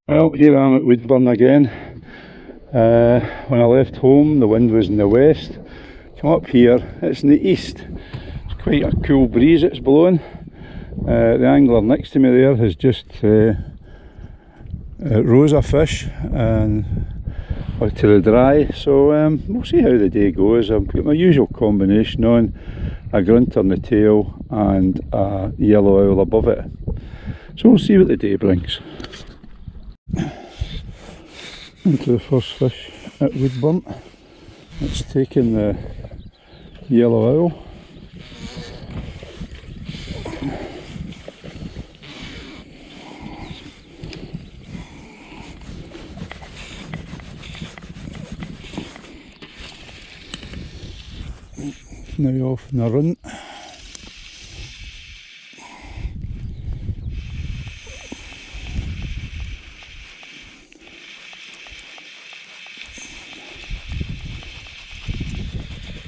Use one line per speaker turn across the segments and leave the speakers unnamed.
Well, here I am at Woodburn again. When I left home, the wind was in the west. Come up here, it's in the east. It's quite a cool breeze it's blowing. The angler next to me there has just rose a fish and to the dry, so we'll see how the day goes. I've got my usual combination on, a grunter on the tail and a yellow owl above it. So we'll see what the day brings. Into the first fish at Woodburn. It's taken the yellow owl. Now off in the run.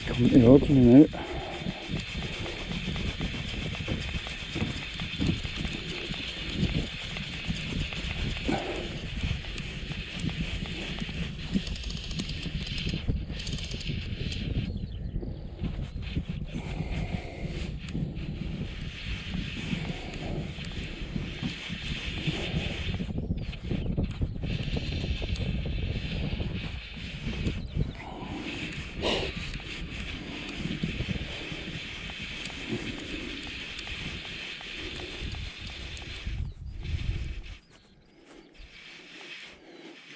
Coming to ordinary now.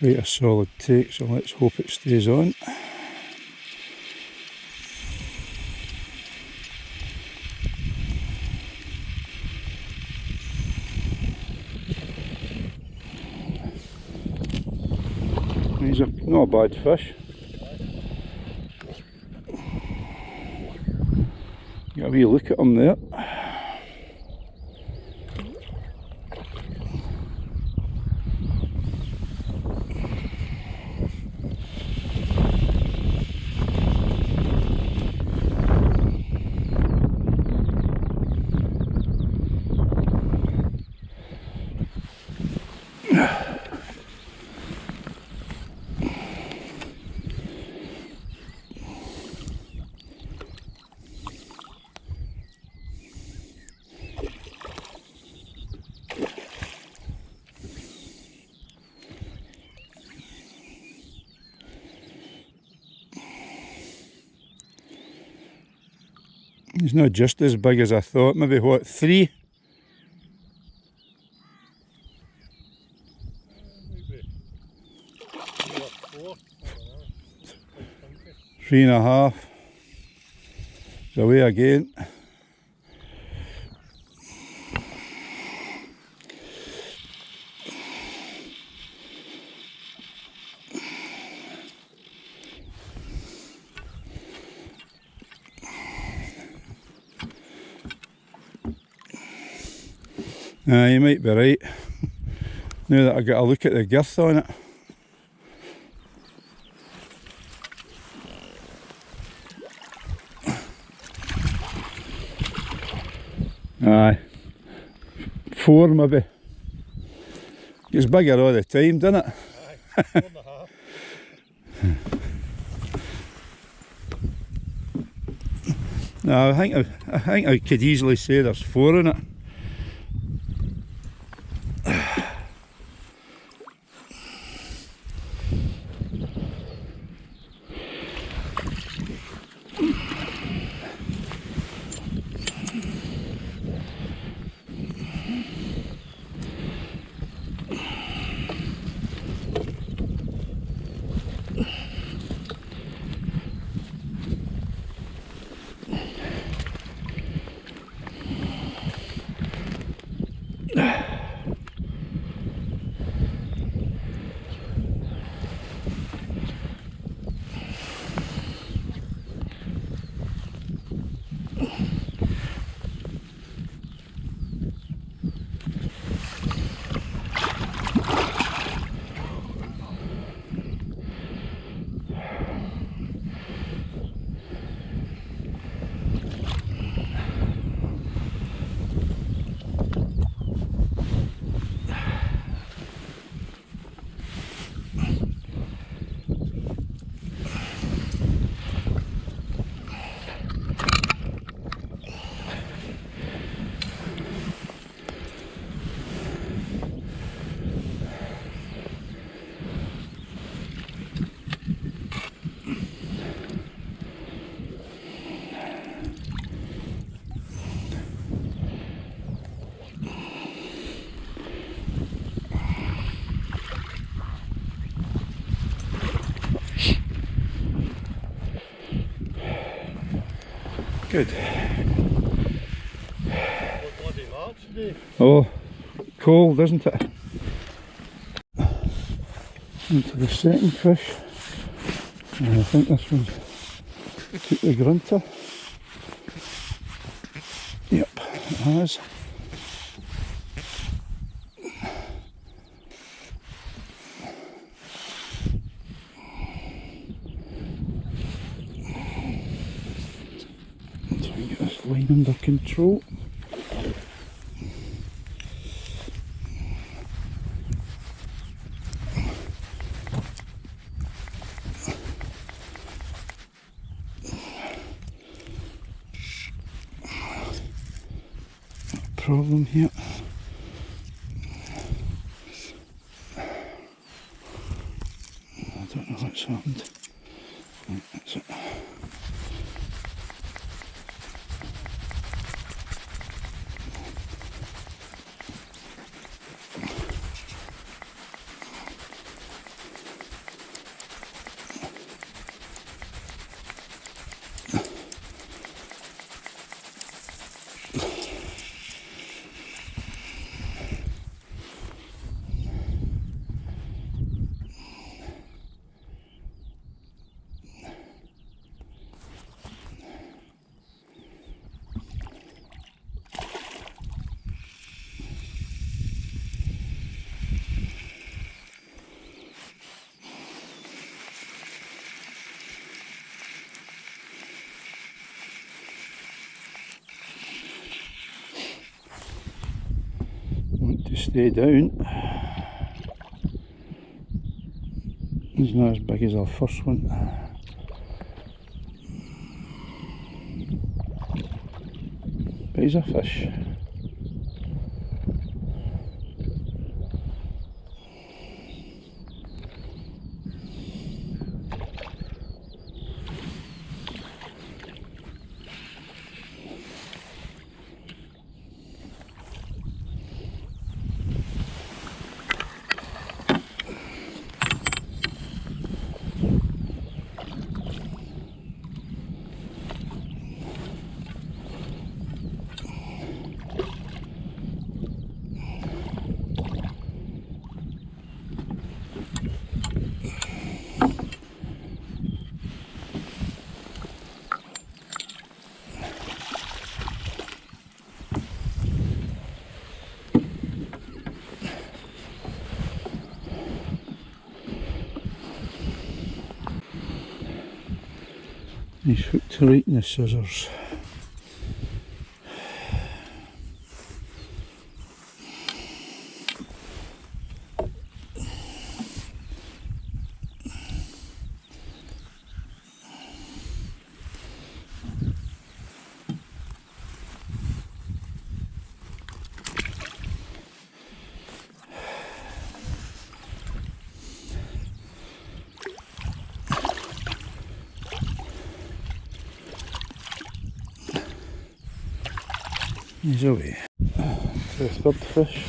Quite a solid take, so let's hope it stays on. He's not a bad fish. Got a wee look at him there. He's not just as big as I thought, maybe what, 3?
Maybe 3 or 4,
3.5. It's away again. You might be right, now that I got a look at the girth on it. Aye, 4 maybe. Gets bigger all the time, doesn't it?
Aye, 4.5.
No, I think I could easily say there's 4 in it. Good.
What bloody large today?
Oh, cold, isn't it? Into the second fish. And I think this one took the grunter. Yep, it has. Try and get this line under control. Problem here. I don't know what's happened. Right, that's it. Want to stay down. He's not as big as our first one. But he's a fish. He's hooked right in the scissors. He's away. The third fish.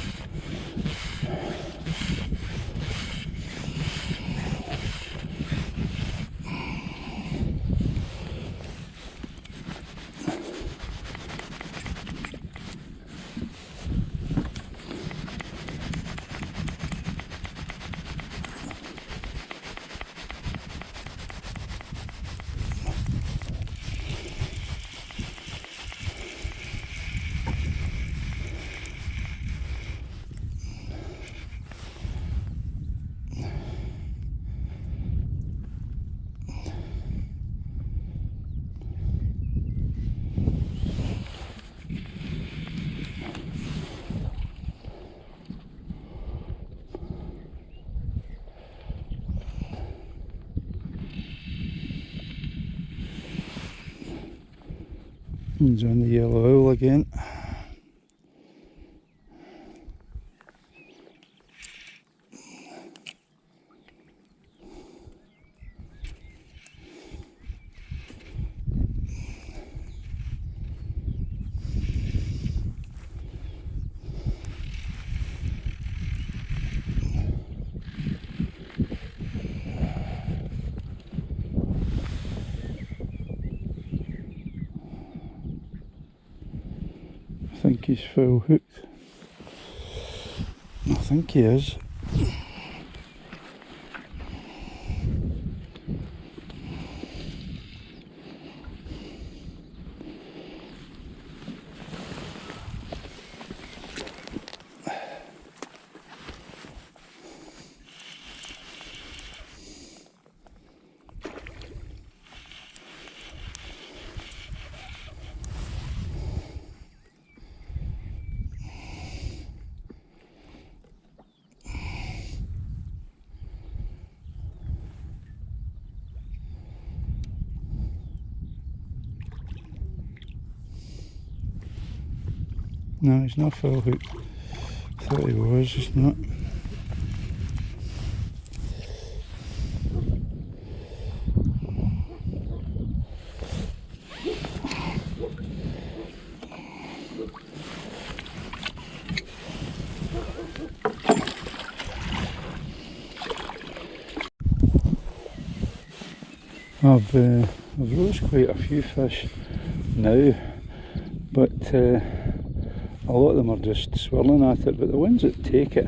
He's on the yellow owl again. think he's full hooked. I think he is. No, he's not full hooked. Thought he was, he's not. I've released quite a few fish now, but a lot of them are just swirling at it, but the ones that take it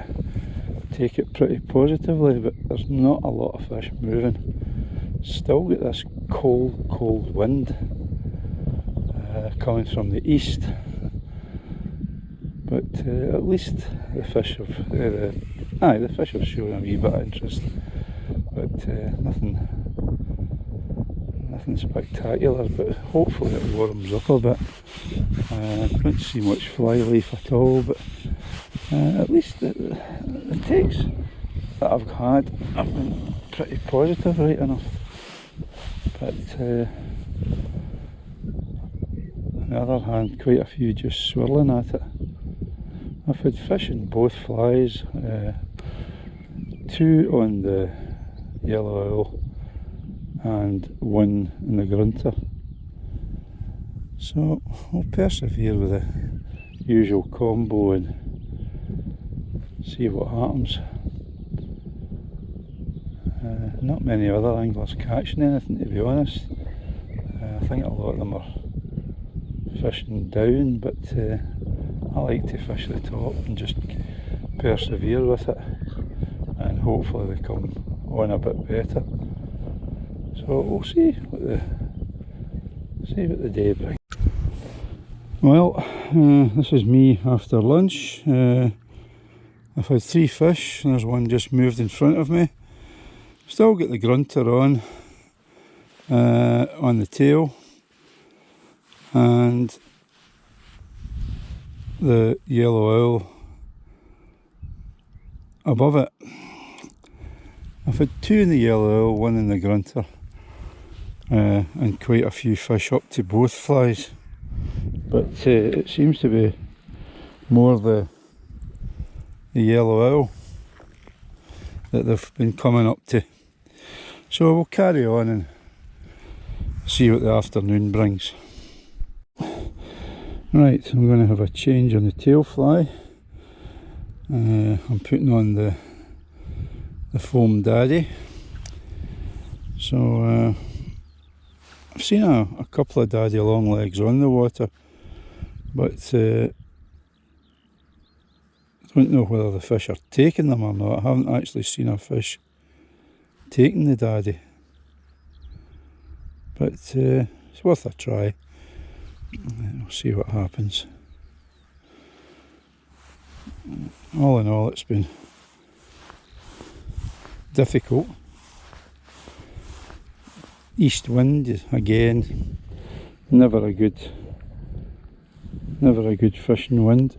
pretty positively, but there's not a lot of fish moving. Still got this cold wind coming from the east, but at least the fish have shown a wee bit of interest, but nothing spectacular, but hopefully it warms up a bit. I don't see much flyleaf at all, but at least the takes that I've had have been pretty positive, right enough. But on the other hand, quite a few just swirling at it. I've had fish in both flies, 2 on the yellow owl and 1 in the grunter. So we'll persevere with the usual combo and see what happens. Not many other anglers catching anything, to be honest. I think a lot of them are fishing down, but I like to fish the top and just persevere with it, and hopefully they come on a bit better. So we'll see what the day brings. Well, this is me after lunch. I've had 3 fish, and there's one just moved in front of me. Still got the grunter on the tail, and the yellow owl above it. I've had 2 in the yellow owl, 1 in the grunter, and quite a few fish up to both flies, but it seems to be more the yellow owl that they've been coming up to. So we'll carry on and see what the afternoon brings. Right, I'm going to have a change on the tail fly. I'm putting on the foam daddy. So I've seen a couple of daddy long legs on the water, but I don't know whether the fish are taking them or not. I haven't actually seen a fish taking the daddy, but it's worth a try. We'll see what happens. All in all, it's been difficult. East wind again, never a good fishing wind.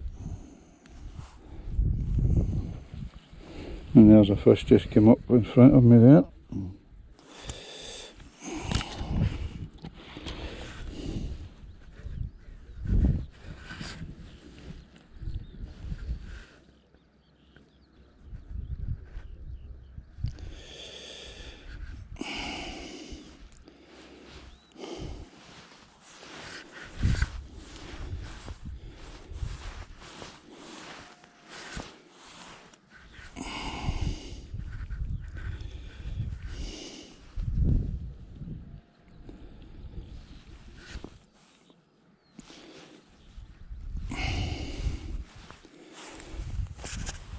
And there's a fish just came up in front of me there.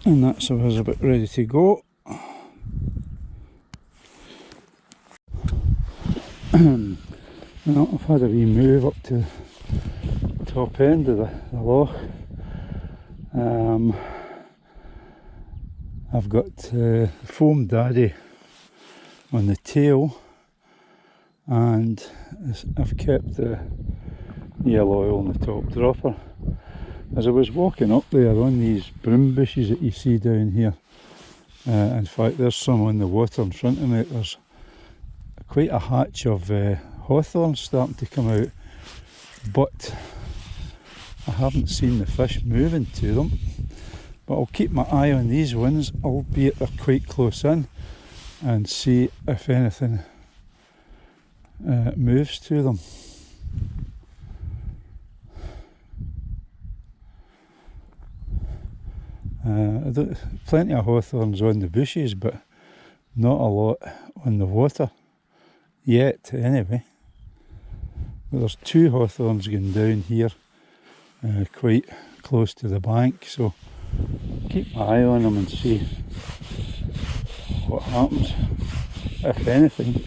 And that's us about ready to go. Well, I've had a wee move up to the top end of the loch. I've got foam daddy on the tail, and I've kept the yellow oil on the top dropper. As I was walking up there on these broom bushes that you see down here, in fact there's some on the water in front of me, there's quite a hatch of hawthorn starting to come out, but I haven't seen the fish moving to them. But I'll keep my eye on these ones, albeit they're quite close in, and see if anything moves to them. Plenty of hawthorns on the bushes, but not a lot on the water yet, anyway. But there's 2 hawthorns going down here, quite close to the bank, so keep my eye on them and see what happens, if anything.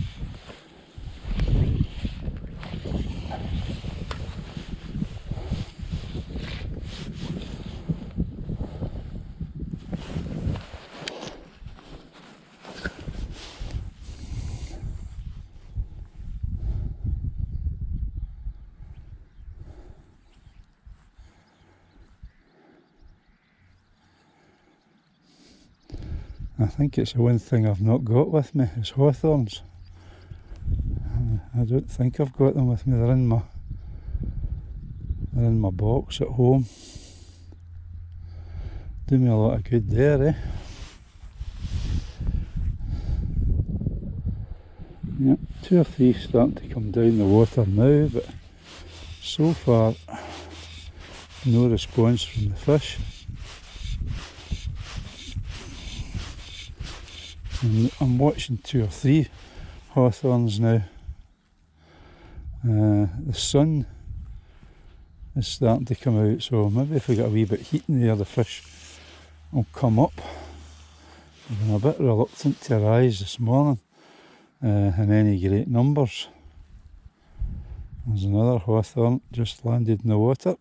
I think it's the one thing I've not got with me is hawthorns. I don't think I've got them with me. They're in my box at home. Do me a lot of good there, eh? Yep, 2 or 3 starting to come down the water now, but so far no response from the fish. And I'm watching 2 or 3 hawthorns now. The sun is starting to come out, so maybe if we get a wee bit heat in there, the fish will come up. I've been a bit reluctant to rise this morning in any great numbers. There's another hawthorn just landed in the water.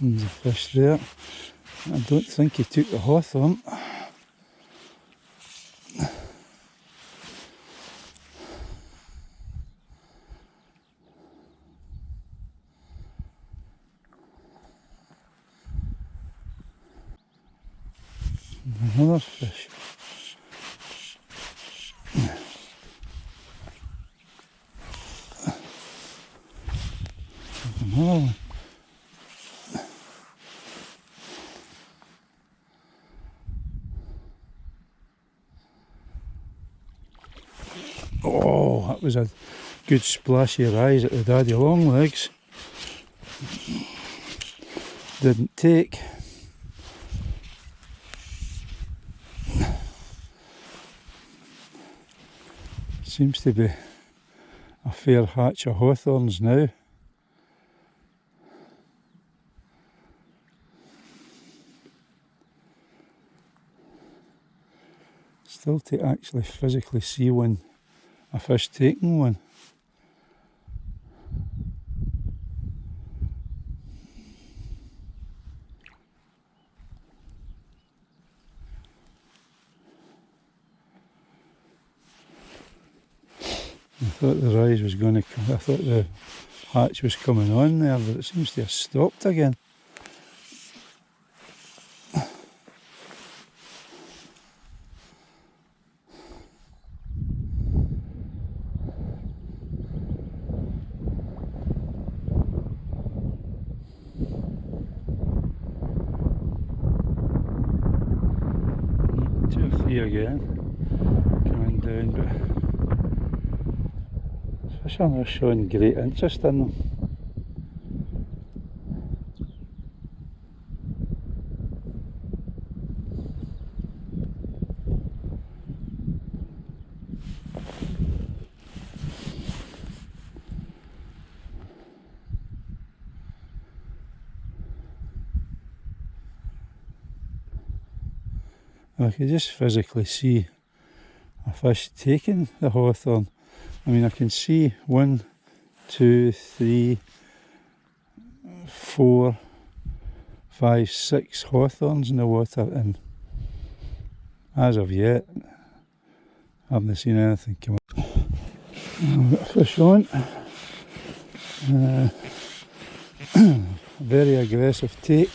There's a fish there. I don't think he took the hawthorn. Another fish. Another one. Oh, that was a good splashy rise at the daddy long legs. Didn't take. Seems to be a fair hatch of hawthorns now. Still to actually physically see a fish taking one. I thought the rise was going to come, I thought the hatch was coming on there, but it seems to have stopped again. Again, coming down, but fish are not showing great interest in them. And I could just physically see a fish taking the hawthorn. I mean, I can see 1, 2, 3, 4, 5, 6 hawthorns in the water, and as of yet, I haven't seen anything come up. I've got a fish on. Very aggressive take.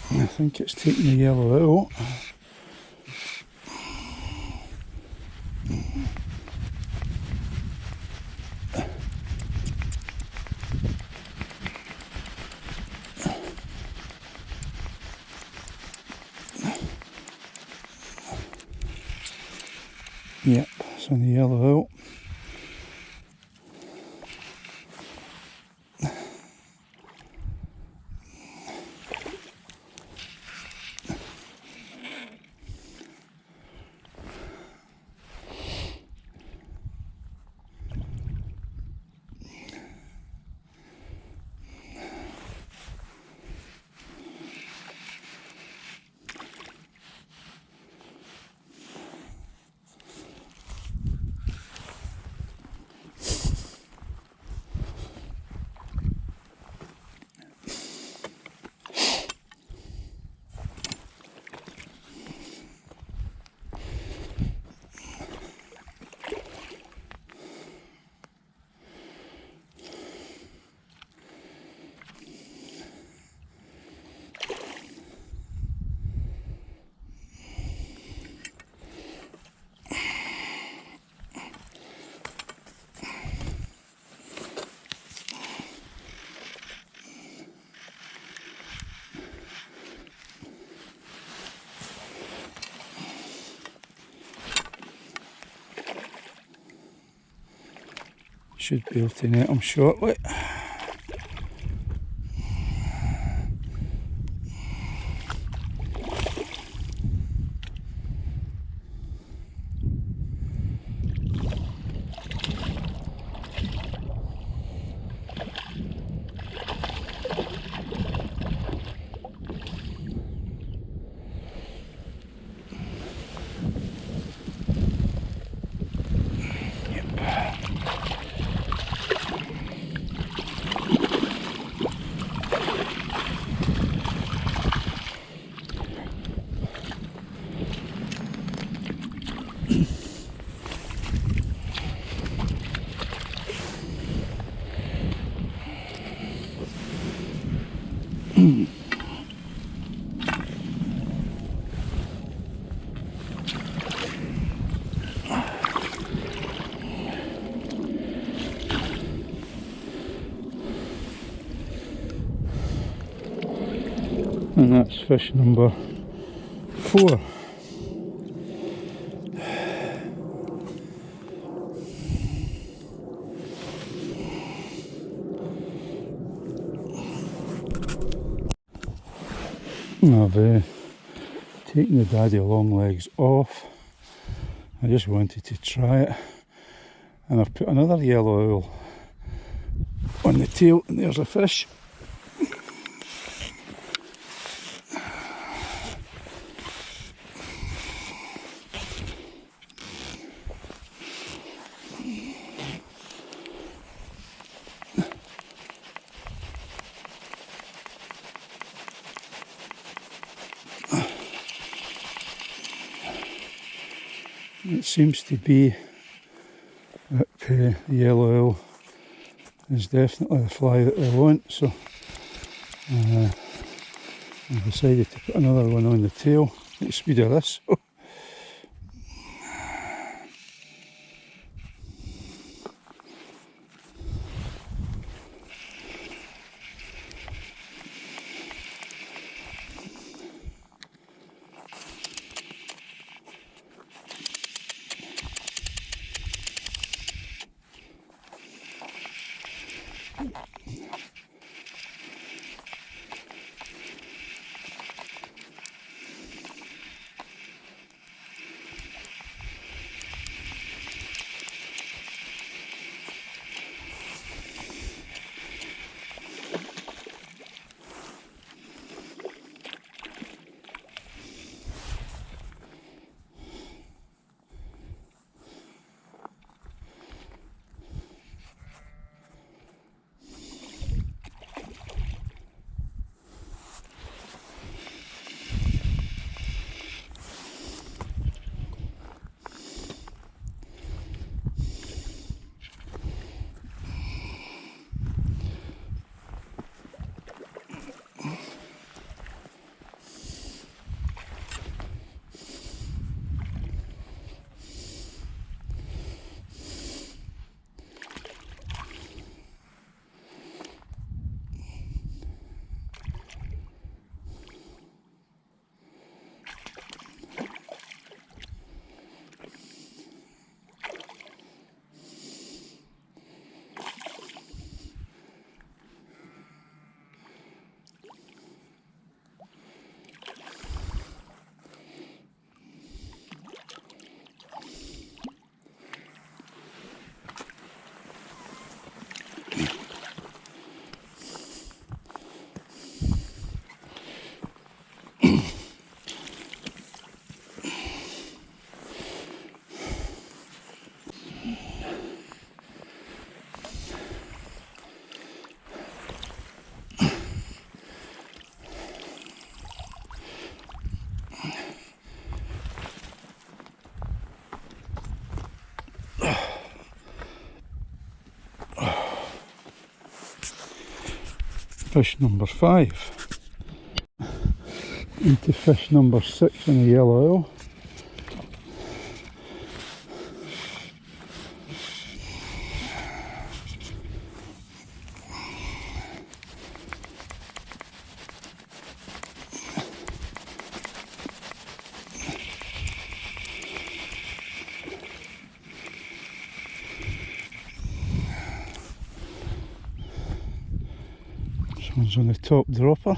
I think it's taking the yellow out. Yep, it's on the yellow out. Should be able to net them shortly. And that's fish number 4. I've taken the daddy long legs off. I just wanted to try it, and I've put another yellow owl on the tail, and there's a fish. It seems to be that the yellow owl is definitely the fly that they want, so I decided to put another one on the tail at the speed of this. fish number 5. Into fish number 6 in the yellow oil. This one's on the top dropper.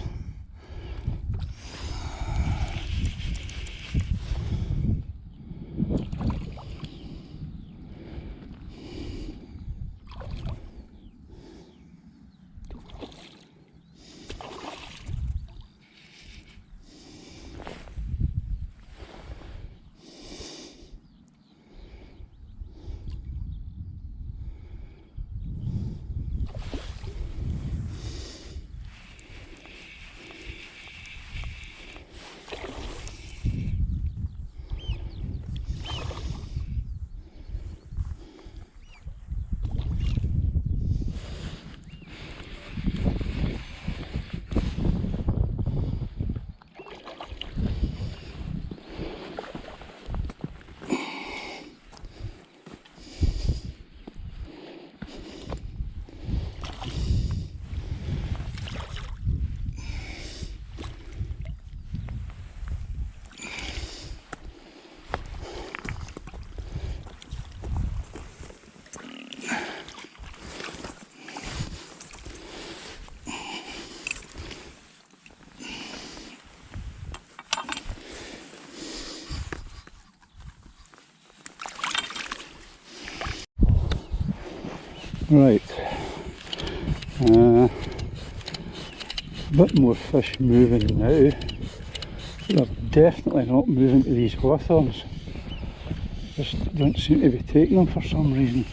Right, a bit more fish moving now. They're definitely not moving to these hawthorns. Just don't seem to be taking them for some reason.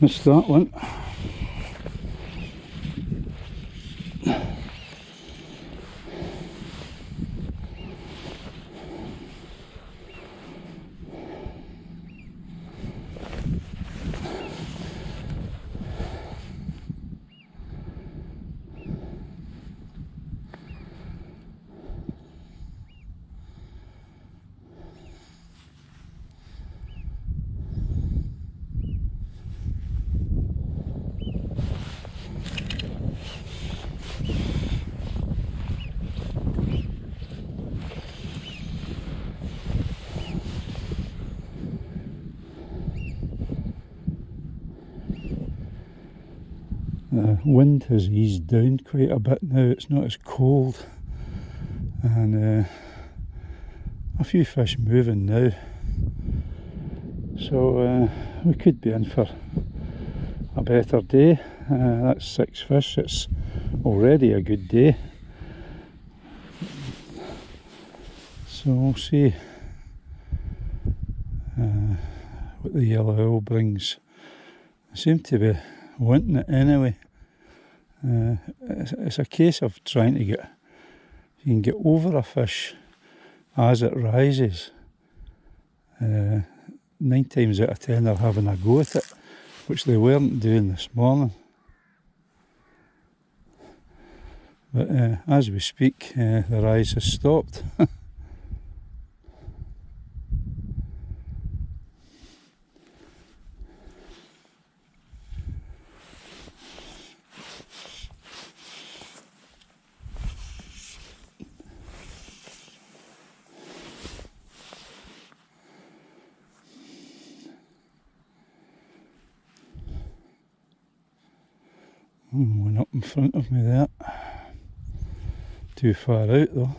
Missed that one. The wind has eased down quite a bit now, it's not as cold, and a few fish moving now, so we could be in for a better day. That's 6 fish, it's already a good day, so we'll see what the yellow oil brings. I seem to be wanting it anyway. It's a case of trying to get, you can get over a fish as it rises. 9 times out of 10 they're having a go at it, which they weren't doing this morning. But as we speak, the rise has stopped. One up in front of me there. Too far out though.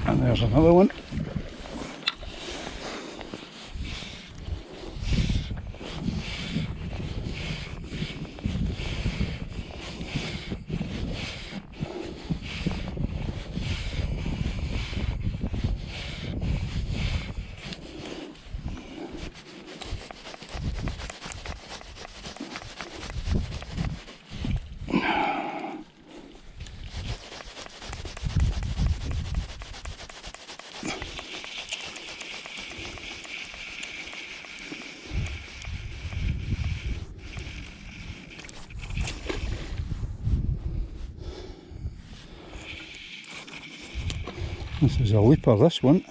And there's another one. This is a leaper, this one.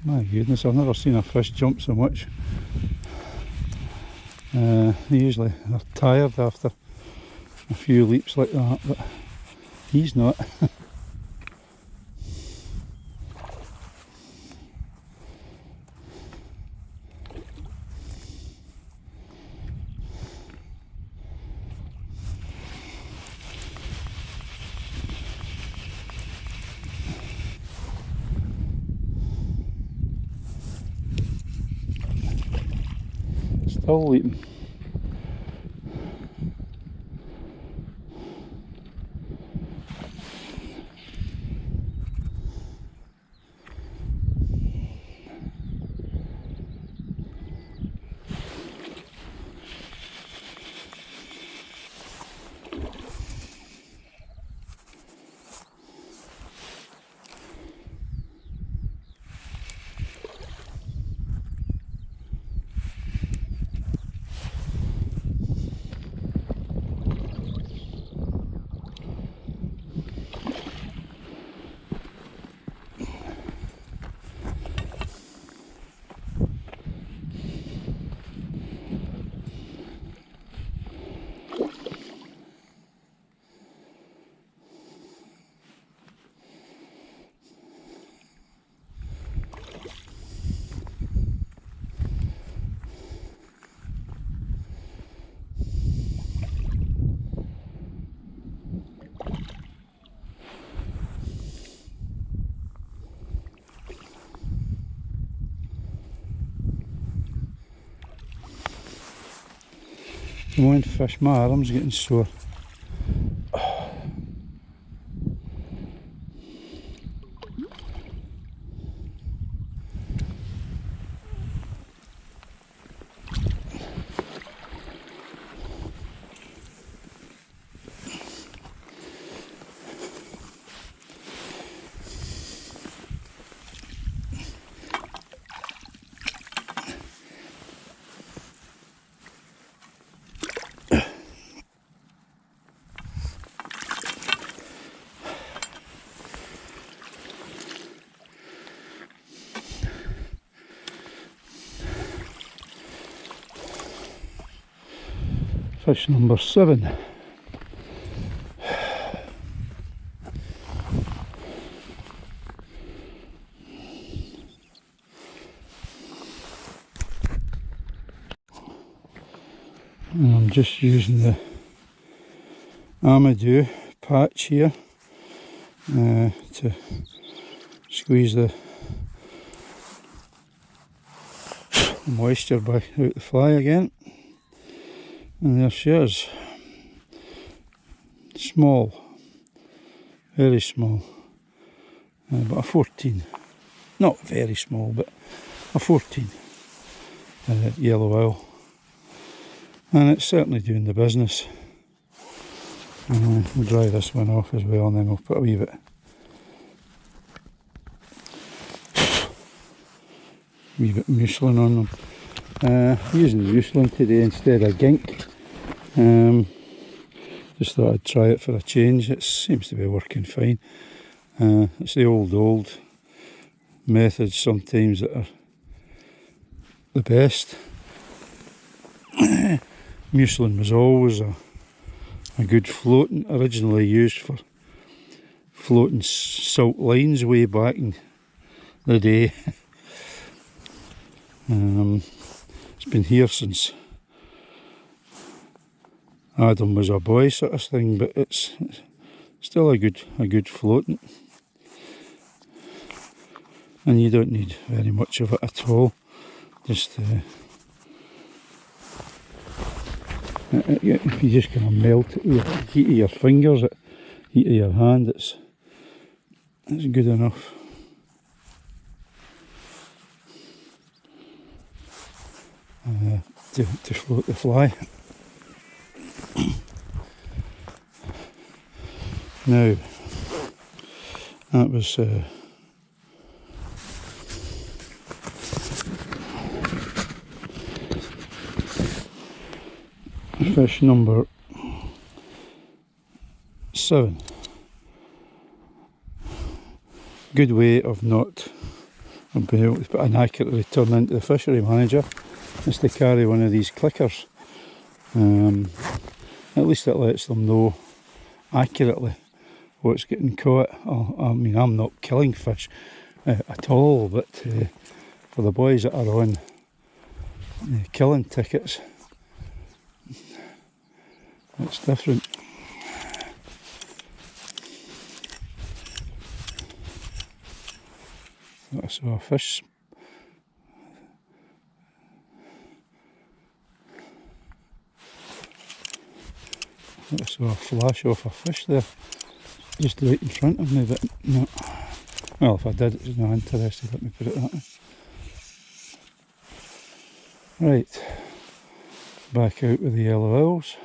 My goodness, I've never seen a fish jump so much. Usually they're tired after a few leaps like that, but he's not. Still leaping. Come on, fish, my arm's getting sore. Fish number 7. And I'm just using the Amadou patch here to squeeze the moisture back out the fly again. And there she is. Small, very small, but a 14. Not very small, but a 14 yellow oil. And it's certainly doing the business. We'll dry this one off as well, and then we'll put a wee bit wee bit muslin on them. Using muslin today instead of gink. Just thought I'd try it for a change. It seems to be working fine. It's the old methods sometimes that are the best. Muslin was always a good floating, originally used for floating salt lines way back in the day. It's been here since Adam was a boy, sort of thing, but it's still a good floating, and you don't need very much of it at all. Just if you just kind of melt it with the heat of your fingers, the heat of your hand, it's good enough. To float the fly. Now, that was fish number 7. Good way of not being able to put an accurate return into the fishery manager is to carry one of these clickers. At least it lets them know accurately what's getting caught. I mean, I'm not killing fish at all, but for the boys that are on killing tickets, it's different. I saw a fish. I saw a flash off a fish there, just right in front of me, but no. Well, if I did, it's not interested, let me put it that way. Right, back out with the yellow owls.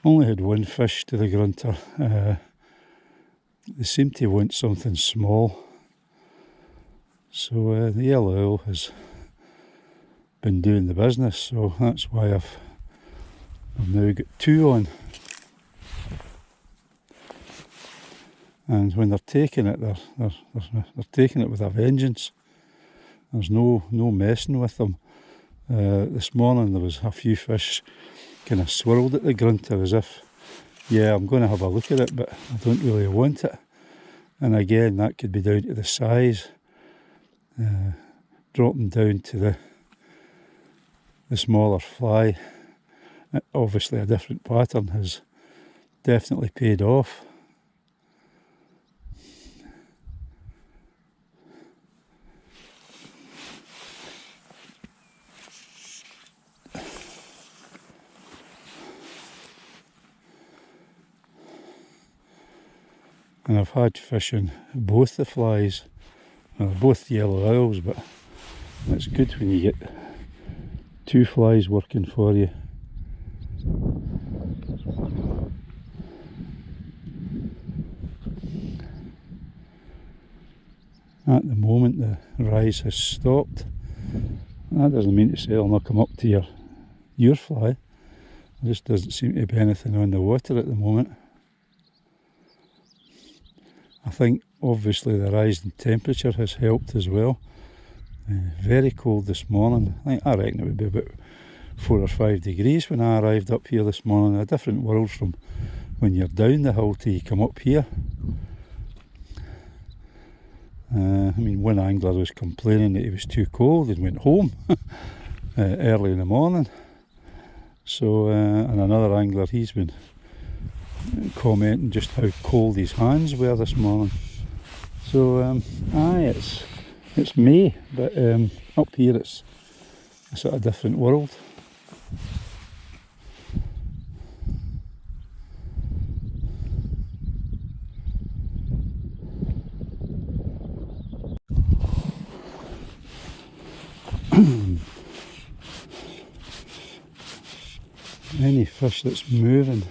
Only had one fish to the grunter. They seem to want something small. So the yellow owl has been doing the business, so that's why I've now got 2 on. And when they're taking it, they're taking it with a vengeance. There's no messing with them. This morning there was a few fish kind of swirled at the grunter as if, yeah, I'm going to have a look at it, but I don't really want it. And again, that could be down to the size. Dropping down to the smaller fly, obviously a different pattern, has definitely paid off. And I've had fishing both the flies. Well, both yellow owls, but it's good when you get 2 flies working for you. At the moment the rise has stopped. That doesn't mean to say it'll not come up to your fly. There just doesn't seem to be anything on the water at the moment. I think obviously the rise in temperature has helped as well. Very cold this morning. I reckon it would be about 4 or 5 degrees when I arrived up here this morning. A different world from when you're down the hill till you come up here. I mean, one angler was complaining that it was too cold and went home early in the morning. So, and another angler, he's been commenting just how cold his hands were this morning. So, it's May, but up here it's a sort of different world. Any fish that's moving,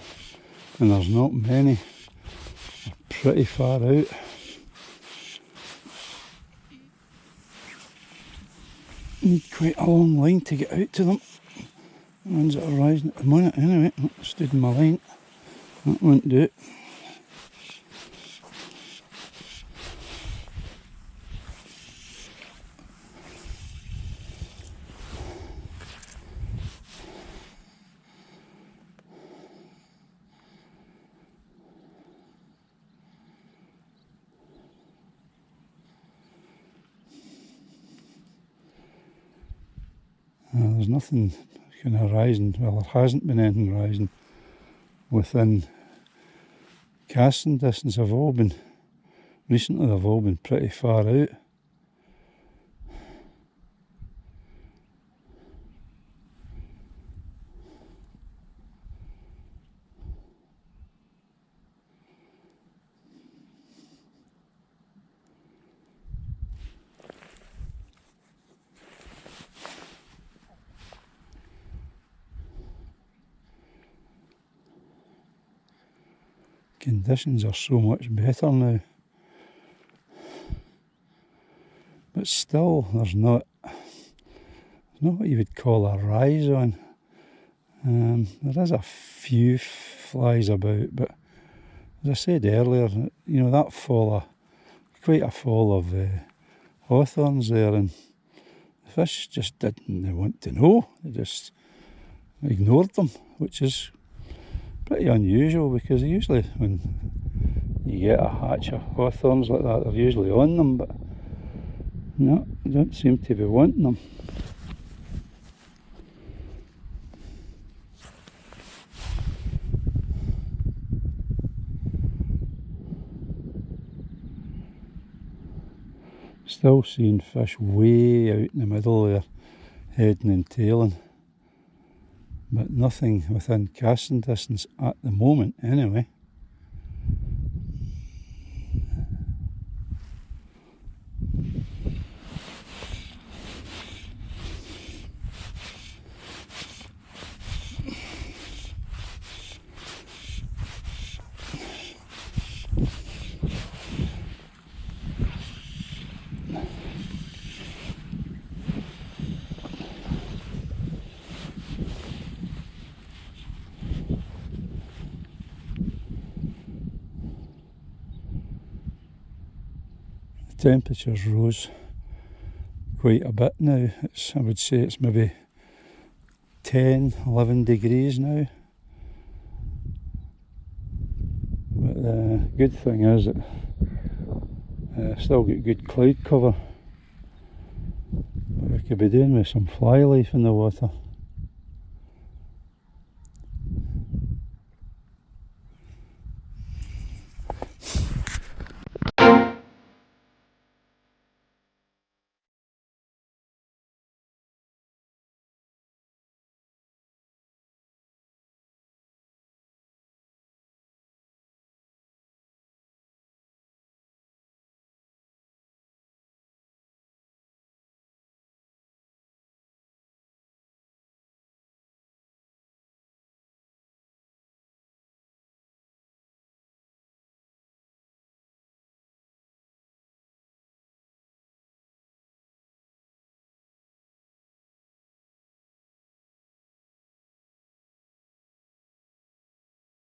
and there's not many, pretty far out. Need quite a long line to get out to them. The ones that are rising at the minute anyway. Stood in my line. That won't do it. There's nothing kind of rising, well there hasn't been anything rising within casting distance. Recently they've all been pretty far out. Conditions are so much better now, but still there's not what you would call a rise on. There is a few flies about, but as I said earlier, you know, that quite a fall of hawthorns there, and the fish just didn't want to know. They just ignored them, which is pretty unusual, because usually when you get a hatch of hawthorns like that, they're usually on them, but no, they don't seem to be wanting them. Still seeing fish way out in the middle there, heading and tailing, but nothing within casting distance at the moment anyway. Temperatures rose quite a bit now. I would say it's maybe 10-11 degrees now, but the good thing is that still got good cloud cover, but we could be doing with some fly life in the water.